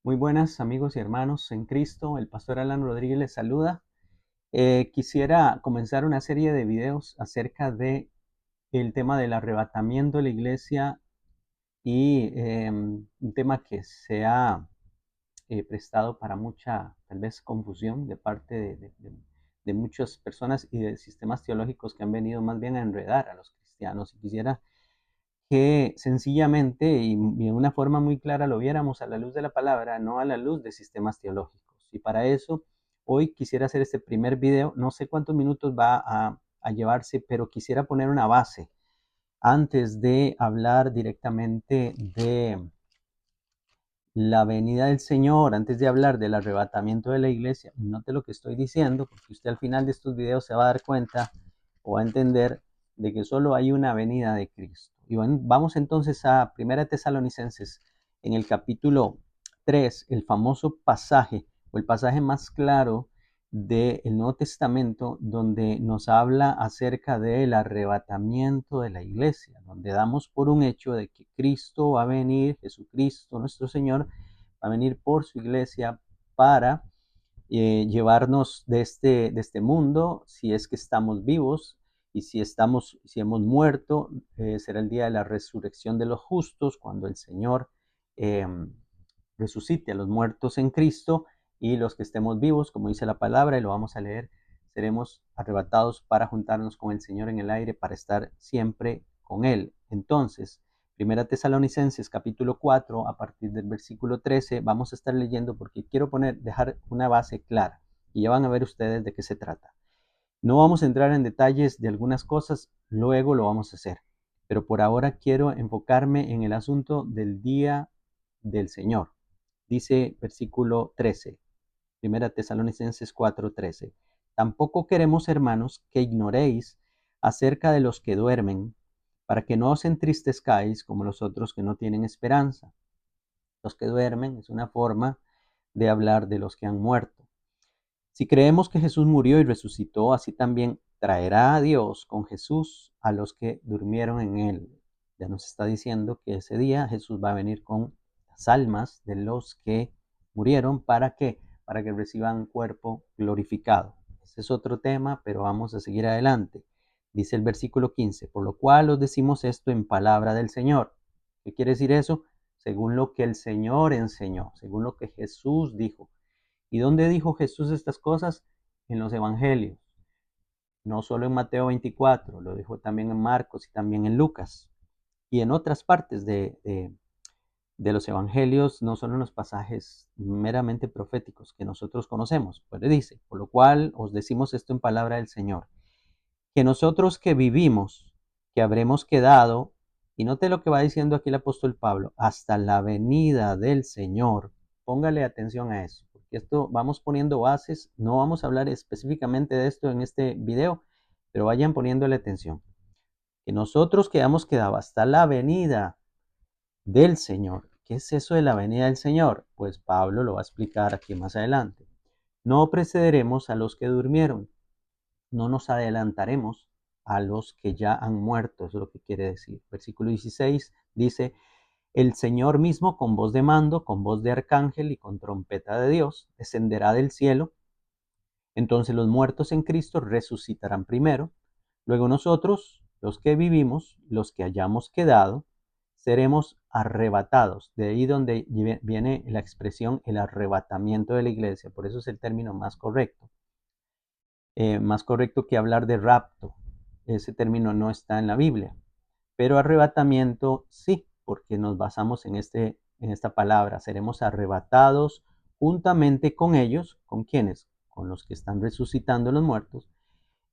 Muy buenas amigos y hermanos en Cristo, el pastor Alan Rodríguez les saluda. Quisiera comenzar una serie de videos acerca de el tema del arrebatamiento de la iglesia y un tema que se ha prestado para mucha, tal vez, confusión de parte de muchas personas y de sistemas teológicos que han venido más bien a enredar a los cristianos. Y quisiera que sencillamente y de una forma muy clara lo viéramos a la luz de la palabra, no a la luz de sistemas teológicos. Y para eso, hoy quisiera hacer este primer video. No sé cuántos minutos va a llevarse, pero quisiera poner una base antes de hablar directamente de la venida del Señor, antes de hablar del arrebatamiento de la iglesia. Note lo que estoy diciendo, porque usted al final de estos videos se va a dar cuenta o va a entender de que solo hay una venida de Cristo. Y bueno, vamos entonces a 1 Tesalonicenses, en el capítulo 3, el famoso pasaje o el pasaje más claro del Nuevo Testamento, donde nos habla acerca del arrebatamiento de la iglesia, donde damos por un hecho de que Cristo va a venir, Jesucristo nuestro Señor va a venir por su iglesia para llevarnos de este mundo, si es que estamos vivos, y si hemos muerto, será el día de la resurrección de los justos, cuando el Señor eh, resucite a los muertos en Cristo, y los que estemos vivos, como dice la palabra, y lo vamos a leer, seremos arrebatados para juntarnos con el Señor en el aire, para estar siempre con Él. Entonces, 1 Tesalonicenses capítulo 4, a partir del versículo 13, vamos a estar leyendo porque quiero dejar una base clara y ya van a ver ustedes de qué se trata. No vamos a entrar en detalles de algunas cosas, luego lo vamos a hacer, pero por ahora quiero enfocarme en el asunto del día del Señor. Dice versículo 13, 1 Tesalonicenses 4:13. Tampoco queremos, hermanos, que ignoréis acerca de los que duermen, para que no os entristezcáis como los otros que no tienen esperanza. Los que duermen es una forma de hablar de los que han muerto. Si creemos que Jesús murió y resucitó, así también traerá a Dios con Jesús a los que durmieron en él. Ya nos está diciendo que ese día Jesús va a venir con las almas de los que murieron. ¿Para qué? Para que reciban cuerpo glorificado. Ese es otro tema, pero vamos a seguir adelante. Dice el versículo 15, por lo cual os decimos esto en palabra del Señor. ¿Qué quiere decir eso? Según lo que el Señor enseñó, según lo que Jesús dijo. ¿Y dónde dijo Jesús estas cosas? En los evangelios. No solo en Mateo 24, lo dijo también en Marcos y también en Lucas. Y en otras partes de los evangelios, no solo en los pasajes meramente proféticos que nosotros conocemos. Pues le dice, por lo cual os decimos esto en palabra del Señor, que nosotros que vivimos, que habremos quedado, y note lo que va diciendo aquí el apóstol Pablo, hasta la venida del Señor. Póngale atención a eso, porque esto vamos poniendo bases, no vamos a hablar específicamente de esto en este video, pero vayan poniéndole atención. Que nosotros que hemos quedado hasta la venida del Señor. ¿Qué es eso de la venida del Señor? Pues Pablo lo va a explicar aquí más adelante. No precederemos a los que durmieron, no nos adelantaremos a los que ya han muerto, eso es lo que quiere decir. Versículo 16 dice, el Señor mismo con voz de mando, con voz de arcángel y con trompeta de Dios, descenderá del cielo. Entonces los muertos en Cristo resucitarán primero. Luego nosotros, los que vivimos, los que hayamos quedado, seremos arrebatados. De ahí donde viene la expresión el arrebatamiento de la iglesia. Por eso es el término más correcto que hablar de rapto. Ese término no está en la Biblia, pero arrebatamiento sí, porque nos basamos en esta palabra. Seremos arrebatados juntamente con ellos. ¿Con quiénes? Con los que están resucitando los muertos,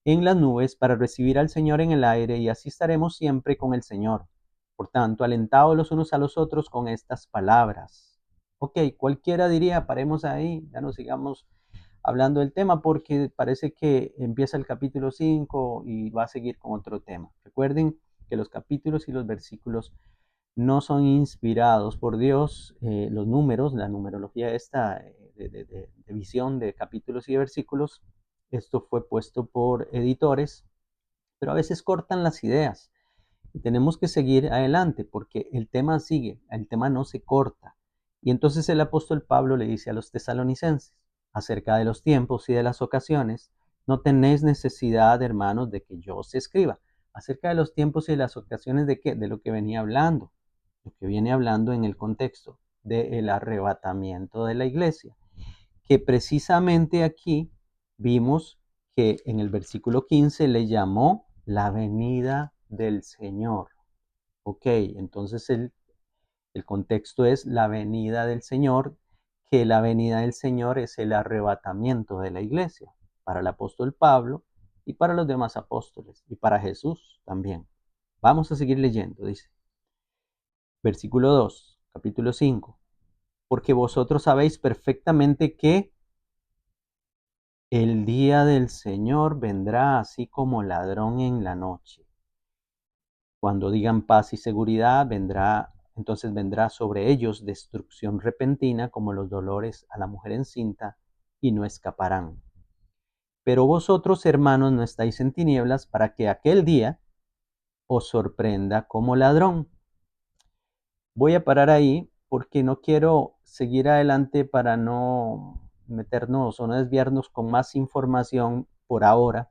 en las nubes para recibir al Señor en el aire, y así estaremos siempre con el Señor. Por tanto, alentaos los unos a los otros con estas palabras. Ok, cualquiera diría, paremos ahí, ya no sigamos hablando del tema porque parece que empieza el capítulo 5 y va a seguir con otro tema. Recuerden que los capítulos y los versículos no son inspirados por Dios. Los números, la numerología esta de visión de capítulos y de versículos, esto fue puesto por editores, pero a veces cortan las ideas y tenemos que seguir adelante porque el tema sigue, el tema no se corta. Y entonces el apóstol Pablo le dice a los tesalonicenses, acerca de los tiempos y de las ocasiones, no tenéis necesidad, hermanos, de que yo os escriba. Acerca de los tiempos y de las ocasiones de qué? De lo que venía hablando, lo que viene hablando en el contexto del arrebatamiento de la iglesia, que precisamente aquí vimos que en el versículo 15 le llamó la venida del Señor. Ok, entonces el contexto es la venida del Señor, que la venida del Señor es el arrebatamiento de la iglesia para el apóstol Pablo y para los demás apóstoles y para Jesús también. Vamos a seguir leyendo, dice. Versículo 2, capítulo 5. Porque vosotros sabéis perfectamente que el día del Señor vendrá así como ladrón en la noche. Cuando digan paz y seguridad, entonces vendrá sobre ellos destrucción repentina como los dolores a la mujer encinta, y no escaparán. Pero vosotros, hermanos, no estáis en tinieblas para que aquel día os sorprenda como ladrón. Voy a parar ahí porque no quiero seguir adelante para no meternos o no desviarnos con más información por ahora,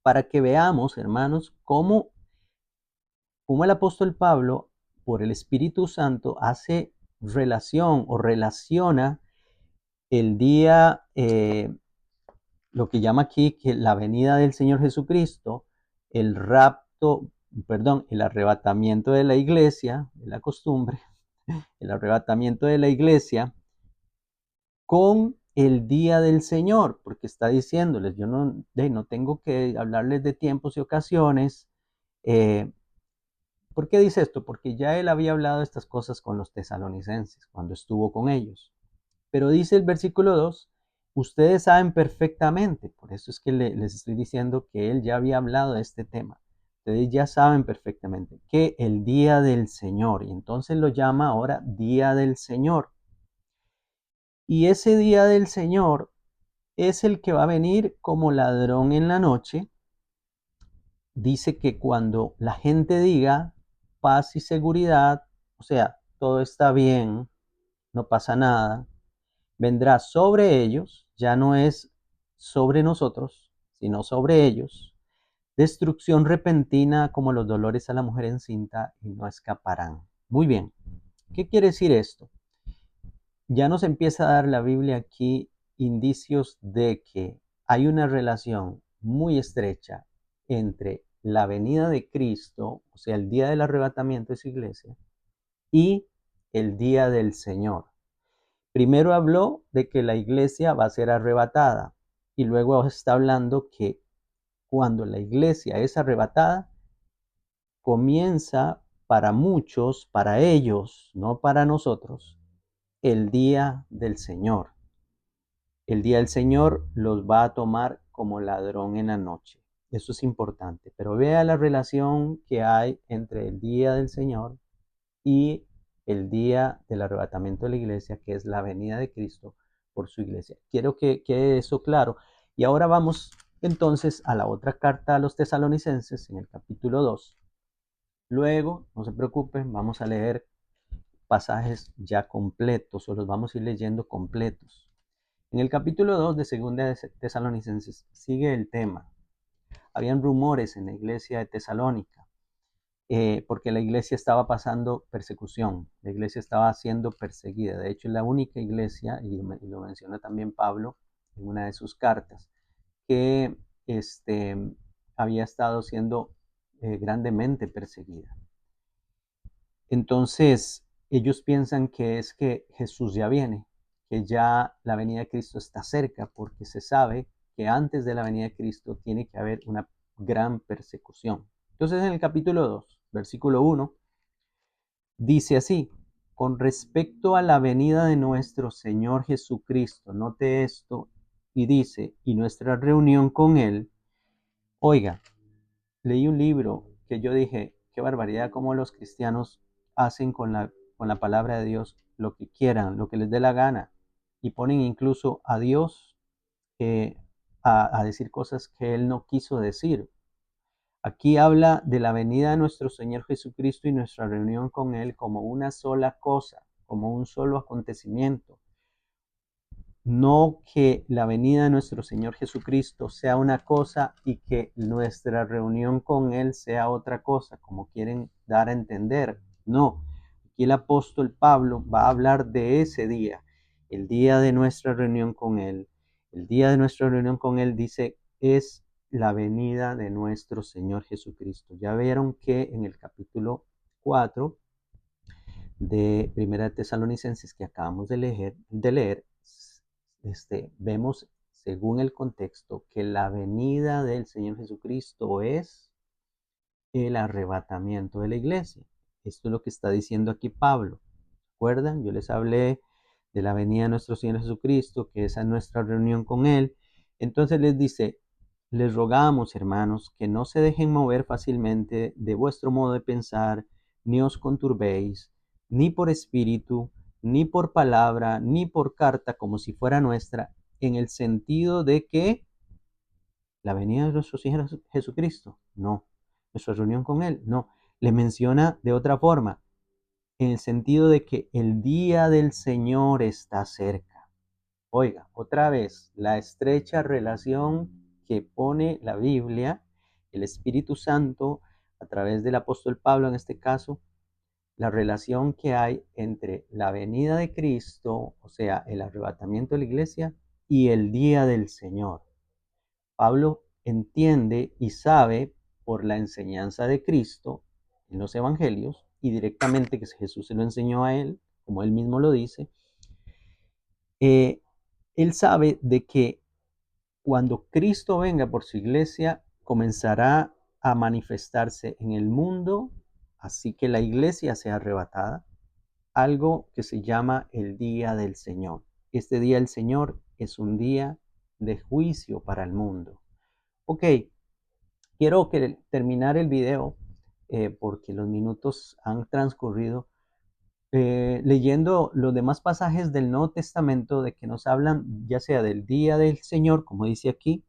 para que veamos, hermanos, cómo el apóstol Pablo, por el Espíritu Santo, hace relación o relaciona el día, lo que llama aquí que la venida del Señor Jesucristo, el rapto, perdón, el arrebatamiento de la iglesia, de la costumbre, el arrebatamiento de la iglesia con el día del Señor, porque está diciéndoles, yo no tengo que hablarles de tiempos y ocasiones. ¿Por qué dice esto? Porque ya él había hablado de estas cosas con los tesalonicenses cuando estuvo con ellos. Pero dice el versículo 2, ustedes saben perfectamente, por eso es que les estoy diciendo que él ya había hablado de este tema. Ustedes ya saben perfectamente que el día del Señor, y entonces lo llama ahora día del Señor. Y ese día del Señor es el que va a venir como ladrón en la noche. Dice que cuando la gente diga paz y seguridad, o sea, todo está bien, no pasa nada, vendrá sobre ellos, ya no es sobre nosotros, sino sobre ellos, destrucción repentina como los dolores a la mujer encinta y no escaparán. Muy bien, ¿qué quiere decir esto? Ya nos empieza a dar la Biblia aquí indicios de que hay una relación muy estrecha entre la venida de Cristo, o sea, el día del arrebatamiento de su iglesia, y el día del Señor. Primero habló de que la iglesia va a ser arrebatada y luego está hablando que cuando la iglesia es arrebatada, comienza para muchos, para ellos, no para nosotros, el día del Señor. El día del Señor los va a tomar como ladrón en la noche. Eso es importante. Pero vea la relación que hay entre el día del Señor y el día del arrebatamiento de la iglesia, que es la venida de Cristo por su iglesia. Quiero que quede eso claro. Y ahora vamos entonces a la otra carta a los tesalonicenses en el capítulo 2. Luego, no se preocupen, vamos a leer pasajes ya completos o los vamos a ir leyendo completos. En el capítulo 2 de Segunda de Tesalonicenses sigue el tema. Habían rumores en la iglesia de Tesalónica, porque la iglesia estaba pasando persecución, la iglesia estaba siendo perseguida. De hecho, es la única iglesia, y lo menciona también Pablo en una de sus cartas, que había estado siendo grandemente perseguida. Entonces, ellos piensan que es que Jesús ya viene, que ya la venida de Cristo está cerca, porque se sabe que antes de la venida de Cristo tiene que haber una gran persecución. Entonces, en el capítulo 2, versículo 1, dice así, con respecto a la venida de nuestro Señor Jesucristo, note esto, y dice, y nuestra reunión con Él, oiga, leí un libro que yo dije, qué barbaridad cómo los cristianos hacen con la palabra de Dios lo que quieran, lo que les dé la gana, y ponen incluso a Dios a decir cosas que Él no quiso decir. Aquí habla de la venida de nuestro Señor Jesucristo y nuestra reunión con Él como una sola cosa, como un solo acontecimiento. No que la venida de nuestro Señor Jesucristo sea una cosa y que nuestra reunión con Él sea otra cosa, como quieren dar a entender. No, aquí el apóstol Pablo va a hablar de ese día, el día de nuestra reunión con Él. El día de nuestra reunión con Él, dice, es la venida de nuestro Señor Jesucristo. Ya vieron que en el capítulo 4 de Primera de Tesalonicenses que acabamos de leer, vemos, según el contexto, que la venida del Señor Jesucristo es el arrebatamiento de la iglesia. Esto es lo que está diciendo aquí Pablo. ¿Recuerdan? Yo les hablé de la venida de nuestro Señor Jesucristo, que esa es nuestra reunión con Él. Entonces les dice, les rogamos, hermanos, que no se dejen mover fácilmente de vuestro modo de pensar, ni os conturbéis, ni por espíritu, ni por palabra, ni por carta, como si fuera nuestra, en el sentido de que la venida de nuestro Señor Jesucristo, no. Nuestra reunión con Él, no. Le menciona de otra forma, en el sentido de que el día del Señor está cerca. Oiga, otra vez, la estrecha relación que pone la Biblia, el Espíritu Santo, a través del apóstol Pablo en este caso, la relación que hay entre la venida de Cristo, o sea, el arrebatamiento de la iglesia, y el día del Señor. Pablo entiende y sabe por la enseñanza de Cristo en los evangelios y directamente que Jesús se lo enseñó a él, como él mismo lo dice, eh, él sabe de que cuando Cristo venga por su iglesia, comenzará a manifestarse en el mundo, así que la iglesia sea arrebatada, algo que se llama el día del Señor. Este día del Señor es un día de juicio para el mundo. Ok, quiero terminar el video porque los minutos han transcurrido leyendo los demás pasajes del Nuevo Testamento de que nos hablan ya sea del día del Señor, como dice aquí,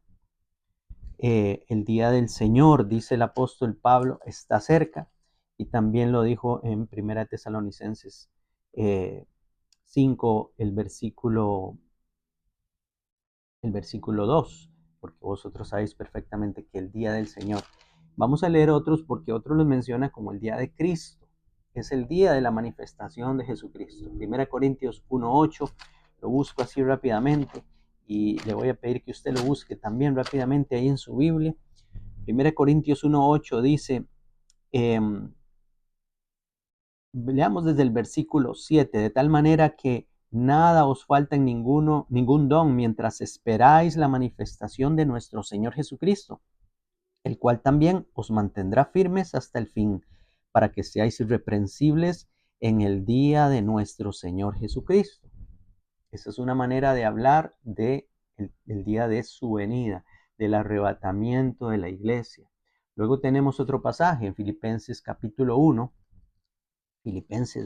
el día del Señor, dice el apóstol Pablo, está cerca, y también lo dijo en Primera Tesalonicenses 5, el versículo 2, porque vosotros sabéis perfectamente que el día del Señor. Vamos a leer otros porque otros los menciona como el día de Cristo. Es el día de la manifestación de Jesucristo. 1 Corintios 1:8, lo busco así rápidamente y le voy a pedir que usted lo busque también rápidamente ahí en su Biblia. 1 Corintios 1:8 dice, leamos desde el versículo 7, de tal manera que nada os falta en ningún don mientras esperáis la manifestación de nuestro Señor Jesucristo, el cual también os mantendrá firmes hasta el fin, para que seáis irreprensibles en el día de nuestro Señor Jesucristo. Esa es una manera de hablar de el día de su venida, del arrebatamiento de la iglesia. Luego tenemos otro pasaje en Filipenses capítulo 1.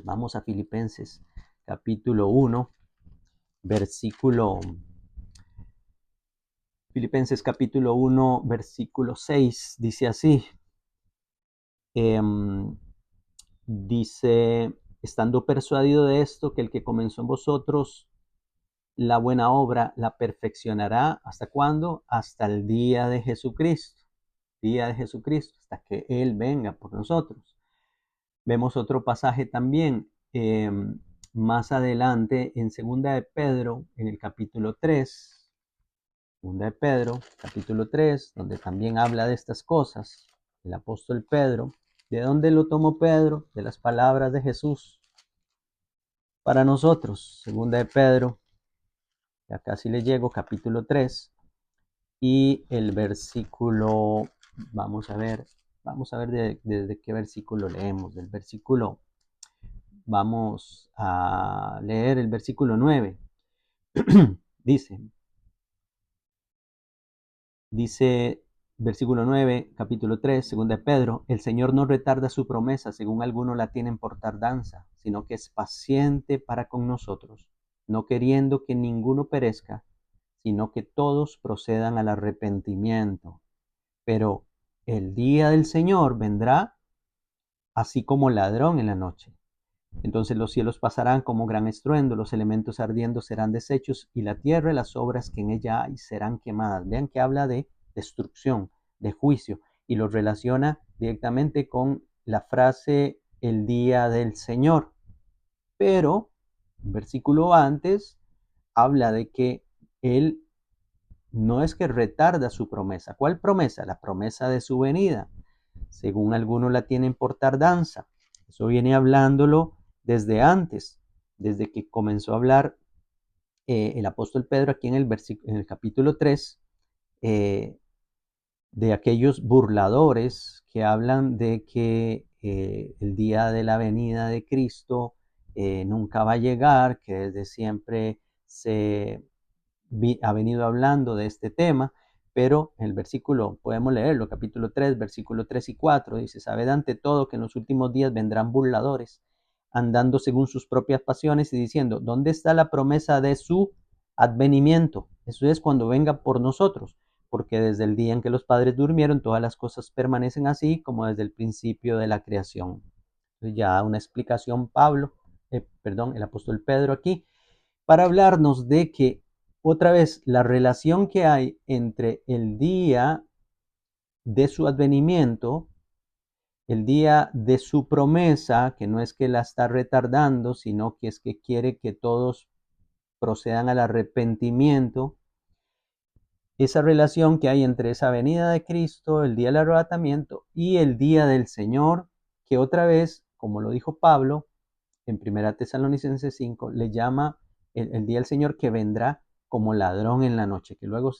Vamos a Filipenses capítulo 1, Filipenses capítulo 1, versículo 6, dice así, dice, estando persuadido de esto, que el que comenzó en vosotros la buena obra la perfeccionará, ¿hasta cuándo? Hasta el día de Jesucristo, hasta que Él venga por nosotros. Vemos otro pasaje también más adelante en Segunda de Pedro, en el capítulo 3, Segunda de Pedro, capítulo 3, donde también habla de estas cosas. El apóstol Pedro, ¿de dónde lo tomó Pedro? De las palabras de Jesús para nosotros. Segunda de Pedro, ya casi le llego, capítulo 3, y el versículo, vamos a ver desde qué versículo leemos, del versículo. Vamos a leer el versículo 9. Dice, versículo 9, capítulo 3, segunda de Pedro, el Señor no retarda su promesa, según algunos la tienen por tardanza, sino que es paciente para con nosotros, no queriendo que ninguno perezca, sino que todos procedan al arrepentimiento. Pero el día del Señor vendrá así como ladrón en la noche, Entonces los cielos pasarán como gran estruendo, los elementos ardiendo serán deshechos y la tierra y las obras que en ella hay serán quemadas. Vean que habla de destrucción, de juicio, y lo relaciona directamente con la frase el día del Señor. Pero, un versículo antes, habla de que Él no es que retarda su promesa. ¿Cuál promesa? La promesa de su venida. Según algunos la tienen por tardanza. Eso viene hablándolo desde antes, desde que comenzó a hablar el apóstol Pedro aquí en el capítulo 3, eh, de aquellos burladores que hablan de que el día de la venida de Cristo nunca va a llegar, que desde siempre se ha venido hablando de este tema, pero el versículo, podemos leerlo, capítulo 3, versículo 3 y 4, dice, sabed ante todo que en los últimos días vendrán burladores, andando según sus propias pasiones y diciendo, ¿dónde está la promesa de su advenimiento? Eso es cuando venga por nosotros, porque desde el día en que los padres durmieron, todas las cosas permanecen así como desde el principio de la creación. Entonces ya una explicación el apóstol Pedro aquí, para hablarnos de que otra vez la relación que hay entre el día de su advenimiento, el día de su promesa, que no es que la está retardando, sino que es que quiere que todos procedan al arrepentimiento, esa relación que hay entre esa venida de Cristo, el día del arrebatamiento y el día del Señor, que otra vez, como lo dijo Pablo en 1 Tesalonicenses 5, le llama el día del Señor que vendrá como ladrón en la noche, que luego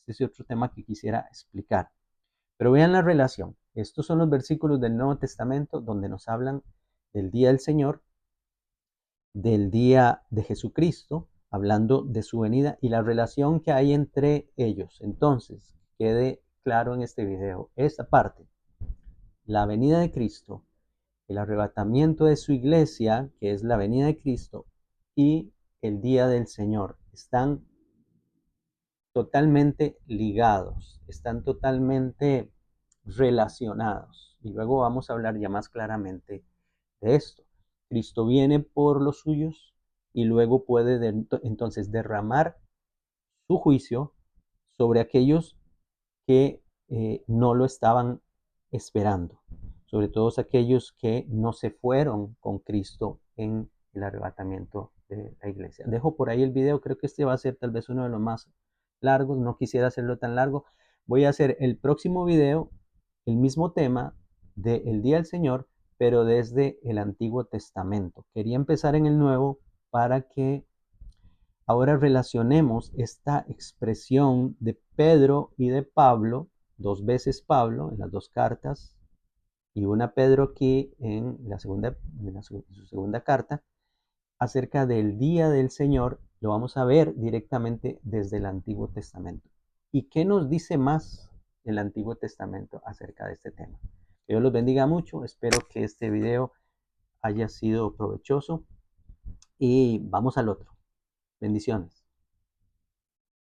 es otro tema que quisiera explicar. Pero vean la relación. Estos son los versículos del Nuevo Testamento donde nos hablan del día del Señor, del día de Jesucristo, hablando de su venida y la relación que hay entre ellos. Entonces, quede claro en este video, esta parte, la venida de Cristo, el arrebatamiento de su iglesia, que es la venida de Cristo, y el día del Señor, están totalmente ligados, están totalmente relacionados. Y luego vamos a hablar ya más claramente de esto. Cristo viene por los suyos y luego puede entonces derramar su juicio sobre aquellos que no lo estaban esperando, sobre todos aquellos que no se fueron con Cristo en el arrebatamiento de la iglesia. Dejo por ahí el video, creo que este va a ser tal vez uno de los más largos, no quisiera hacerlo tan largo. Voy a hacer el próximo video, el mismo tema del Día del Señor, pero desde el Antiguo Testamento. Quería empezar en el Nuevo para que ahora relacionemos esta expresión de Pedro y de Pablo, dos veces Pablo en las dos cartas y una Pedro aquí en su segunda carta, acerca del día del Señor, lo vamos a ver directamente desde el Antiguo Testamento. ¿Y qué nos dice más el Antiguo Testamento acerca de este tema? Que Dios los bendiga mucho, espero que este video haya sido provechoso y vamos al otro. Bendiciones.